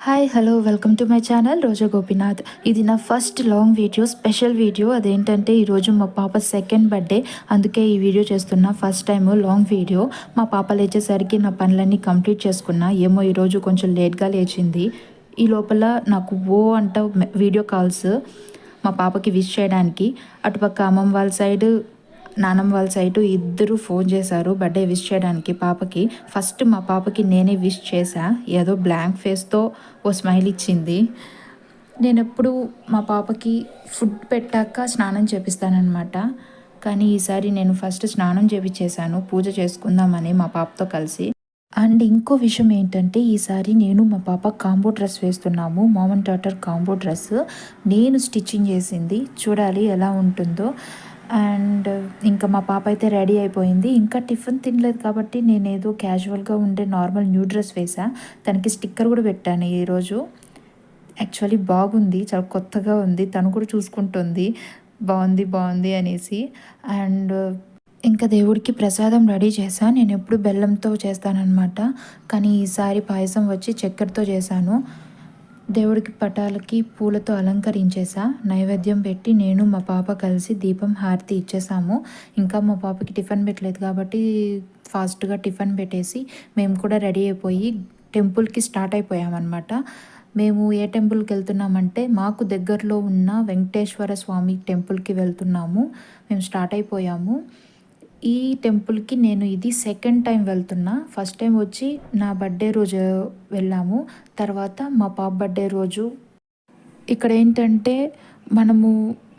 Hi hello welcome to my channel Roja Gopinath. ఇది నా first long video, special video. అదేంటంటే ఈరోజు మా పాప సెకండ్ బర్త్డే, అందుకే ఈ వీడియో చేస్తున్నా. First time long video. మా పాప లేచేసరికి నా పనులన్నీ కంప్లీట్ చేసుకున్నా. ఏమో ఈరోజు కొంచెం లేట్గా లేచింది. ఈ లోపల నాకు అంట వీడియో కాల్స్ మా పాపకి విష్ చేయడానికి. అటుపక్క అమ్మమ్మ వాళ్ళ సైడ్, నానమ్మ వాళ్ళ సైడు ఇద్దరు ఫోన్ చేశారు బర్త్డే విష్ చేయడానికి పాపకి. ఫస్ట్ మా పాపకి నేనే విష్ చేశా. ఏదో బ్లాంక్ ఫేస్తో ఓ స్మైల్ ఇచ్చింది. నేను ఎప్పుడు మా పాపకి ఫుడ్ పెట్టాక స్నానం చేపిస్తానన్నమాట. కానీ ఈసారి నేను ఫస్ట్ స్నానం చేపించేశాను పూజ చేసుకుందామని మా పాపతో కలిసి. అండ్ ఇంకో విషయం ఏంటంటే ఈసారి నేను మా పాప కాంబో డ్రెస్ వేస్తున్నాము. Mom and daughter combo dress నేను స్టిచ్చింగ్ చేసింది. చూడాలి ఎలా ఉంటుందో. అండ్ ఇంకా మా పాప అయితే రెడీ అయిపోయింది. ఇంకా టిఫిన్ తినలేదు కాబట్టి నేను ఏదో క్యాజువల్గా ఉండే నార్మల్ న్యూ డ్రెస్ వేసా. తనకి స్టిక్కర్ కూడా పెట్టాను ఈరోజు. యాక్చువల్లీ బాగుంది, చాలా కొత్తగా ఉంది. తను కూడా చూసుకుంటుంది బాగుంది బాగుంది అనేసి. అండ్ ఇంకా దేవుడికి ప్రసాదం రెడీ చేశా. నేను ఎప్పుడు బెల్లంతో చేస్తానన్నమాట, కానీ ఈసారి పాయసం వచ్చి చక్కెరతో చేశాను. దేవుడికి పటాలకి పూలతో అలంకరించేసా. నైవేద్యం పెట్టి నేను మా పాప కలిసి దీపం హారతి ఇచ్చేసాము. ఇంకా మా పాపకి టిఫిన్ పెట్టలేదు కాబట్టి ఫాస్ట్గా టిఫిన్ పెట్టేసి మేము కూడా రెడీ అయిపోయి టెంపుల్కి స్టార్ట్ అయిపోయామన్నమాట. మేము ఏ టెంపుల్కి వెళ్తున్నామంటే మాకు దగ్గరలో ఉన్న వెంకటేశ్వర స్వామి టెంపుల్కి వెళ్తున్నాము. మేము స్టార్ట్ అయిపోయాము. ఈ టెంపుల్కి నేను ఇది సెకండ్ టైం వెళ్తున్నా. ఫస్ట్ టైం వచ్చి నా బర్త్డే రోజు వెళ్ళాము. తర్వాత మా పాప బర్త్డే రోజు. ఇక్కడ ఏంటంటే మనము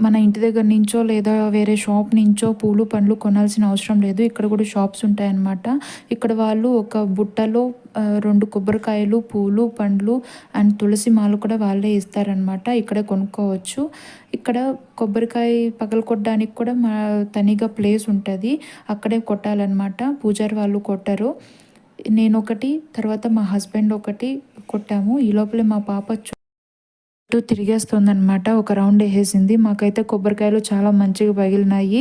మన ఇంటి దగ్గర నుంచో లేదా వేరే షాప్ నుంచో పూలు పండ్లు కొనాల్సిన అవసరం లేదు. ఇక్కడ కూడా షాప్స్ ఉంటాయన్నమాట. ఇక్కడ వాళ్ళు ఒక బుట్టలో 2 కొబ్బరికాయలు, పూలు, పండ్లు అండ్ తులసి మాల కూడా వాళ్ళే ఇస్తారనమాట. ఇక్కడే కొనుక్కోవచ్చు. ఇక్కడ కొబ్బరికాయ పగలకొట్టడానికి కూడా తనిగా ప్లేస్ ఉంటుంది, అక్కడే కొట్టాలన్నమాట. పూజారి వాళ్ళు కొట్టరు. నేను ఒకటి, తర్వాత మా హస్బెండ్ ఒకటి కొట్టాము. ఈ లోపలే మా పాప తిరిగేస్తుందనమాట. ఒక రౌండ్ వేసేసింది. మాకైతే కొబ్బరికాయలు చాలా మంచిగా పగిలినాయి.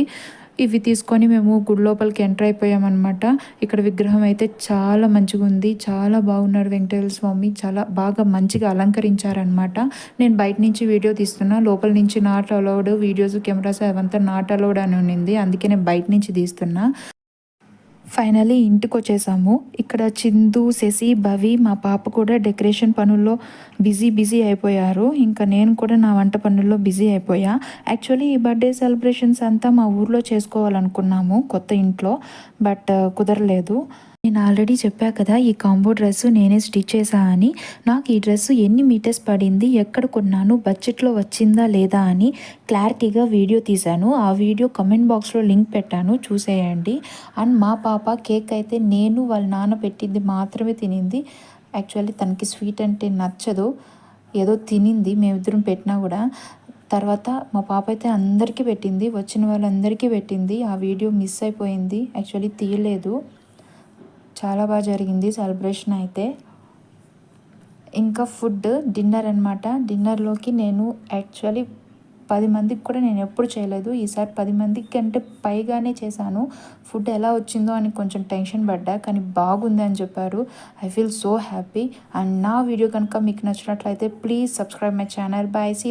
ఇవి తీసుకొని మేము గుడి లోపలికి ఎంటర్ అయిపోయామన్నమాట. ఇక్కడ విగ్రహం అయితే చాలా మంచిగా ఉంది. చాలా బాగున్నాడు వెంకటేశ్వర స్వామి. చాలా బాగా మంచిగా అలంకరించారనమాట. నేను బయట నుంచి వీడియో తీస్తున్నా, లోపల నుంచి నాట్ అలౌడ్, వీడియోస్ కెమెరాస్ అవంతా నాట్ అలౌడ్ అని ఉన్నింది. అందుకే నేను బయట నుంచి తీస్తున్నా. ఫైనలీ ఇంటికి వచ్చేసాము. ఇక్కడ చిందు, శశి, భవి మా పాప కూడా డెకరేషన్ పనుల్లో బిజీ అయిపోయారు. ఇంకా నేను కూడా నా వంట పనుల్లో బిజీ అయిపోయా. యాక్చువల్లీ ఈ బర్త్డే సెలబ్రేషన్స్ అంతా మా ఊర్లో చేసుకోవాలనుకున్నాము కొత్త ఇంట్లో, బట్ కుదరలేదు. నేను ఆల్రెడీ చెప్పా కదా ఈ కాంబో డ్రెస్ నేనే స్టిచ్ చేశా అని. నాకు ఈ డ్రెస్ ఎన్ని మీటర్స్ పడింది, ఎక్కడ కొన్నాను, బడ్జెట్లో వచ్చిందా లేదా అని క్లారిటీగా వీడియో తీశాను. ఆ వీడియో కమెంట్ బాక్స్లో లింక్ పెట్టాను, చూసేయండి. అండ్ మా పాప కేక్ అయితే నేను వాళ్ళ నాన్న పెట్టింది మాత్రమే తినింది. యాక్చువల్లీ తనకి స్వీట్ అంటే నచ్చదు, ఏదో తినింది మేమిద్దరం పెట్టినా కూడా. తర్వాత మా పాప అయితే అందరికీ పెట్టింది, వచ్చిన వాళ్ళందరికీ పెట్టింది. ఆ వీడియో మిస్ అయిపోయింది, యాక్చువల్లీ తీయలేదు. చాలా బాగా జరిగింది సెలబ్రేషన్ అయితే. ఇంకా ఫుడ్ డిన్నర్ అనమాట. డిన్నర్లోకి నేను యాక్చువల్లీ 10 మందికి కూడా నేను ఎప్పుడు చేయలేదు. ఈసారి 10 మందికి కంటే పైగానే చేశాను. ఫుడ్ ఎలా వచ్చిందో అని కొంచెం టెన్షన్ పడ్డా, కానీ బాగుంది అని చెప్పారు. I feel so happy. And నా వీడియో కనుక మీకు నచ్చినట్లయితే please subscribe my channel. Bye. See